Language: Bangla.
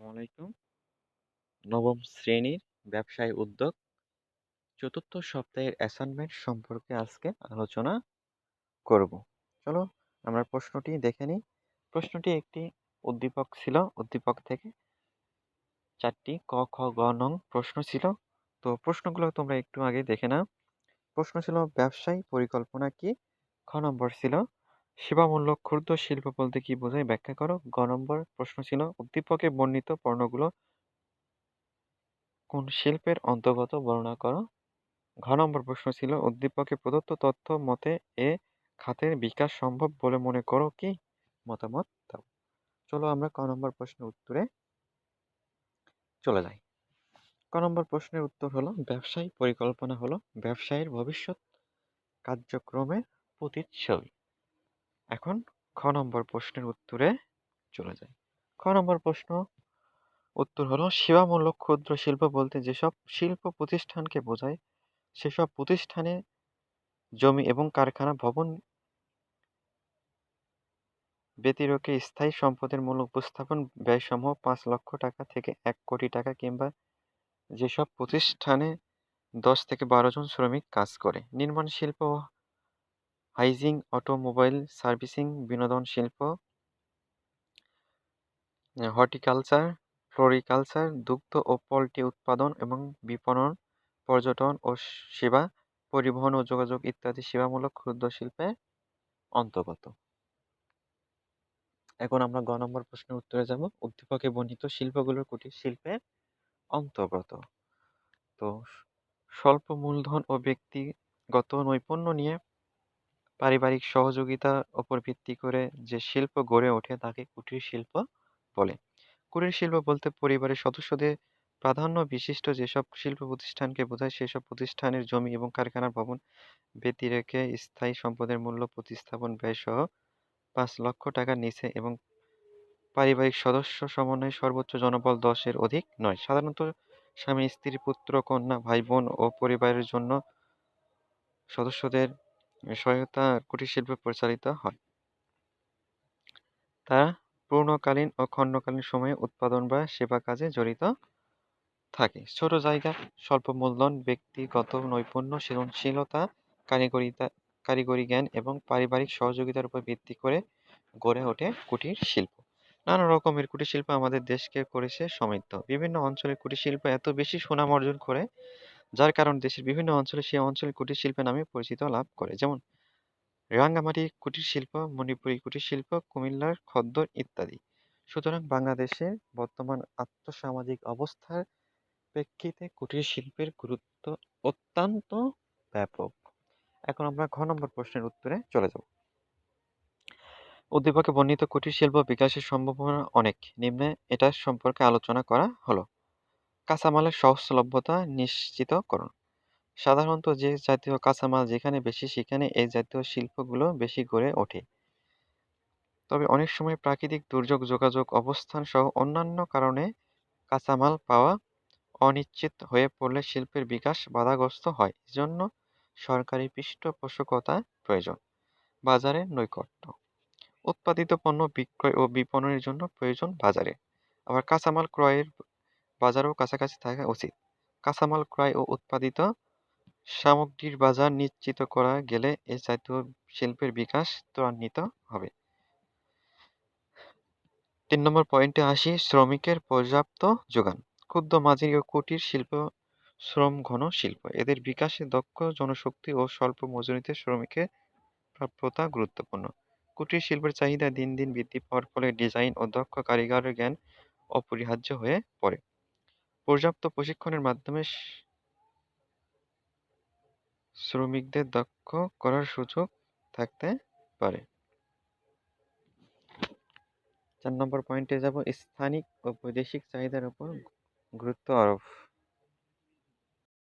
আসসালামু আলাইকুম। নবম শ্রেণীর ব্যবসায় উদ্যোগ চতুর্থ সপ্তাহের অ্যাসাইনমেন্ট সম্পর্কে আজকে আলোচনা করব। চলো আমরা প্রশ্নটি দেখে নিই। প্রশ্নটি একটি উদ্দীপক ছিল। উদ্দীপক থেকে 4টি ক, খ, গ নং প্রশ্ন ছিল। তো প্রশ্নগুলো তোমরা একটু আগে দেখে নাও। প্রশ্ন ছিল ব্যবসায় পরিকল্পনা কি? খ নম্বর ছিল সেবামূলক ক্ষুদ্র শিল্প বলতে কি বোঝায় ব্যাখ্যা করো। গ নম্বর প্রশ্ন ছিল উদ্দীপকে বর্ণিত পণ্যগুলো কোন শিল্পের অন্তর্গত বর্ণনা করো। ঘ নম্বর প্রশ্ন ছিল উদ্দীপকে প্রদত্ত তথ্য মতে এ খাতের বিকাশ সম্ভব বলে মনে করো কি? মতামত দাও। চলো আমরা ক নম্বর প্রশ্নের উত্তরে চলে যাই। ক নম্বর প্রশ্নের উত্তর হলো ব্যবসায়ী পরিকল্পনা হলো ব্যবসায়ের ভবিষ্যৎ কার্যক্রমের প্রতিচ্ছবি। এখন খ নম্বর প্রশ্নের উত্তরে চলে যাই। খ নম্বর প্রশ্ন উত্তর হলো সেবামূলক ক্ষুদ্র শিল্প বলতে যেসব শিল্প প্রতিষ্ঠানকে বোঝায় সেসব প্রতিষ্ঠানে জমি এবং কারখানা ভবন ব্যতিরেকে স্থায়ী সম্পদের মূল্য উপস্থাপন ব্যয়সমূহ ৫ লক্ষ টাকা থেকে ১ কোটি টাকা কিংবা যেসব প্রতিষ্ঠানে ১০ থেকে ১২ জন শ্রমিক কাজ করে। নির্মাণ শিল্প, হাউজিং, অটোমোবাইল সার্ভিসিং, বিনোদন শিল্প, হর্টিকালচার, ফ্লোরিকালচার, দুগ্ধ ও পোল্ট্রি উৎপাদন এবং বিপণন, পর্যটন ও সেবা, পরিবহন ও যোগাযোগ ইত্যাদি সেবামূলক ক্ষুদ্র শিল্পের অন্তর্গত। এখন আমরা গ নম্বর প্রশ্নের উত্তরে যাব। উদ্দীপকে বর্ণিত শিল্পগুলোর কুটির শিল্পের অন্তর্গত। তো স্বল্প মূলধন ও ব্যক্তিগত নৈপুণ্য নিয়ে পারিবারিক সহযোগিতার উপর ভিত্তি করে যে শিল্প গড়ে ওঠে তাকে কুটির শিল্প বলে। কুটির শিল্প বলতে পরিবারের সদস্যদের প্রাধান্য বিশিষ্ট যেসব শিল্প প্রতিষ্ঠানকে বোঝায় সেসব প্রতিষ্ঠানের জমি এবং কারখানার ভবন ব্যতিরেকে স্থায়ী সম্পদের মূল্য প্রতিস্থাপন ব্যয় সহ ৫ লক্ষ টাকার নিচে এবং পারিবারিক সদস্য সমন্বয়ে সর্বোচ্চ জনবল ১০ এর অধিক নয়। সাধারণত স্বামী, স্ত্রী, পুত্র, কন্যা, ভাই, বোন ও পরিবারের জন্য সদস্যদের সহায়তা কুটির শিল্প পরিচালিত হয়। তারা পূর্ণকালীন ও খণ্ডকালীন সময়ে উৎপাদন বা সেবা কাজে জড়িত থাকে। ছোট জায়গা, স্বল্প মূলধন, ব্যক্তিগত নৈপুণ্য, সৃজনশীলতা, কারিগরি জ্ঞান এবং পারিবারিক সহযোগিতার উপর ভিত্তি করে গড়ে ওঠে কুটির শিল্প। নানা রকমের কুটির শিল্প আমাদের দেশকে করেছে সমৃদ্ধ। বিভিন্ন অঞ্চলের কুটির শিল্প এত বেশি সুনাম অর্জন করে যার কারণে দেশের বিভিন্ন অঞ্চলে সেই অঞ্চলের কুটির শিল্পের নামে পরিচিতি লাভ করে। যেমন রাঙ্গামাটি কুটির শিল্প, মণিপুরী কুটির শিল্প, কুমিল্লার খদ্দর ইত্যাদি। সুতরাং বাংলাদেশের বর্তমান আর্থসামাজিক অবস্থার প্রেক্ষিতে কুটির শিল্পের গুরুত্ব অত্যন্ত ব্যাপক। এখন আমরা ঘ নম্বর প্রশ্নের উত্তরে চলে যাব। উদ্দীপকে বর্ণিত কুটির শিল্প বিকাশের সম্ভাবনা অনেক। নিম্নে এটা সম্পর্কে আলোচনা করা হলো। কাঁচামালের সহজলভ্যতা নিশ্চিতকরণ। সাধারণত যে জাতীয় কাঁচামাল যেখানে বেশি সেখানে এই জাতীয় শিল্পগুলো বেশি গড়ে ওঠে। তবে অনেক সময় প্রাকৃতিক দুর্যোগ, যোগাযোগ অবস্থান সহ অন্যান্য কারণে কাঁচামাল পাওয়া অনিশ্চিত হয়ে পড়লে শিল্পের বিকাশ বাধাগ্রস্ত হয়। এজন্য সরকারি পৃষ্ঠপোষকতা প্রয়োজন। বাজারের নৈকট্য। উৎপাদিত পণ্য বিক্রয় ও বিপণনের জন্য প্রয়োজন বাজারে। আবার কাঁচামাল ক্রয়ের বাজারও কাছাকাছি থাকা উচিত। কাঁচামাল ক্রয় ও উৎপাদিত সামগ্রীর বাজার নিশ্চিত করা গেলে এ জাতীয় শিল্পের বিকাশ ত্বরান্বিত হবে। ৩ নম্বর পয়েন্টে আসি, শ্রমিকের পর্যাপ্ত যোগান। ক্ষুদ্র, মাঝারি ও কুটির শিল্প শ্রমঘন শিল্প। এদের বিকাশে দক্ষ জনশক্তি ও স্বল্প মজুরিতে শ্রমিকের প্রাপ্যতা গুরুত্বপূর্ণ। কুটির শিল্পের চাহিদা দিন দিন বৃদ্ধি পাওয়ার ফলে ডিজাইন ও দক্ষ কারিগরের জ্ঞান অপরিহার্য হয়ে পড়ে। পর্যাপ্ত প্রশিক্ষণের মাধ্যমে শ্রমিকদের দক্ষ করার সুযোগ থাকতে পারে। ৪ নম্বর পয়েন্টে যাব, স্থানিক ও বৈদেশিক চাহিদার উপর গুরুত্ব আরোপ।